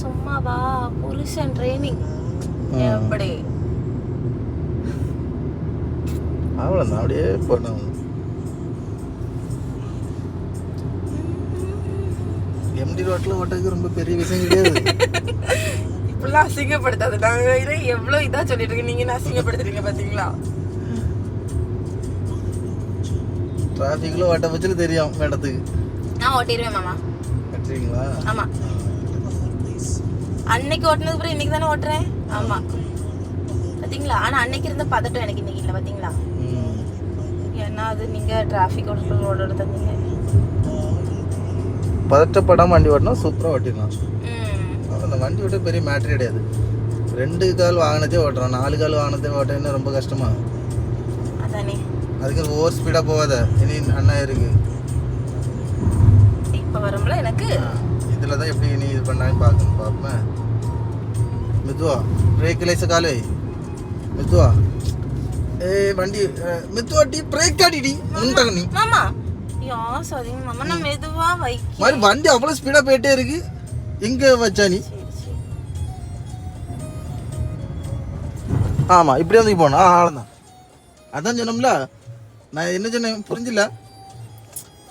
சும்மாவா புருஷன் ட்ரைனிங் எப்படி அவ்வளோதான் அப்படியே போனோம். எம்டி ரோட்டில் ஓட்டுறதுக்கு ரொம்ப பெரிய விஷயம் கிடையாது. இப்பெல்லாம் அசிங்கப்படுத்தாது. நாங்கள் இதை எவ்வளோ இதாக சொல்லிட்டு இருக்கேன், நீங்கள் என்ன அசிங்கப்படுத்துறீங்க பார்த்தீங்களா? டிராஃபிக்கில் ஓட்ட பட்சத்தில் தெரியும் மேடத்துக்கு. நான் ஓட்டிடுவேன் மாமா. கட்டுறீங்களா? ஆமாம், அன்னைக்கு ஓட்டினதுக்கு அப்புறம் இன்னைக்கு தானே ஓட்டுறேன். ஆமாம் பார்த்தீங்களா? ஆனால் அன்னைக்கு இருந்த பதட்டம் எனக்கு இன்னைக்கு இல்லை பார்த்தீங்களா? ஏன்னா அது நீங்கள் டிராஃபிக் ஓட தந்தீங்க. பதட்டப்படாமல் வண்டி ஓட்டினா சூப்பராக ஓட்டிடலாம். அந்த வண்டி ஓட்ட பெரிய மேட்ரு கிடையாது. 2 கால் வாகனத்தே ஓட்டுறோம், 4 கால் வாகனத்தை ஓட்டினா ரொம்ப கஷ்டமா. அதானே, அதுக்கு ஓவர் ஸ்பீடாக போகாத. இனி அண்ணா இருக்கு இப்போ வரும்ல எனக்கு. இதில் தான் எப்படி நீ இது பண்ணான்னு பார்ப்பேன். மெதுவா பிரேக் லைஸை கால் வை. மெதுவா வண்டி மெதுவா டி பிரேக் அடிடி முன்ட்டாங்க நீ. மாமா யா சரிங்க மாமா, நான் மெதுவா வைக்க மாதிரி வண்டி அவ்வளோ ஸ்பீடாக போயிட்டே இருக்கு. எங்கே வச்சா நீ? ஆமாம் இப்படி வந்து போனா ஆளதான். அதான் சொன்னோம்ல, நான் என்ன சொன்னேன் புரிஞ்சில்ல?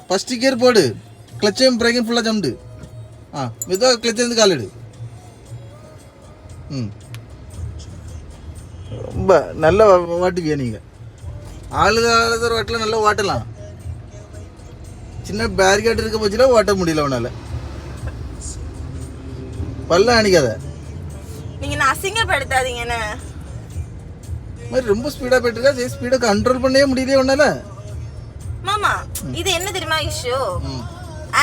ஃபஸ்ட்டு கியர் போடு, கிளச்சையும் பிரேக்கையும் ஃபுல்லாக ஜம்டு. மெதுவாக கிளச்சிலேருந்து கால் எடு. ரொம்ப நல்லா வாட்டுவியா நீங்கள்? ஆளுதர் வாட்டில் நல்லா வாட்டலாம். சின்ன பேரிகேட் இருக்க போச்சுன்னா ஓட்ட முடியல உன்னால. பல்ல அணிக்காத. நீங்க நான் அசிங்கப்படுத்தாதீங்கன்னு. மாதிரி ரொம்ப ஸ்பீடா போயிட்டு இருக்கா. சரி ஸ்பீடை கண்ட்ரோல் பண்ணவே முடியலையே உன்னால. மாமா இது என்ன தெரியுமா இஷ்யூ?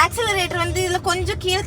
ஆக்சிலரேட்டர் வந்து இதுல கொஞ்சம் கீழே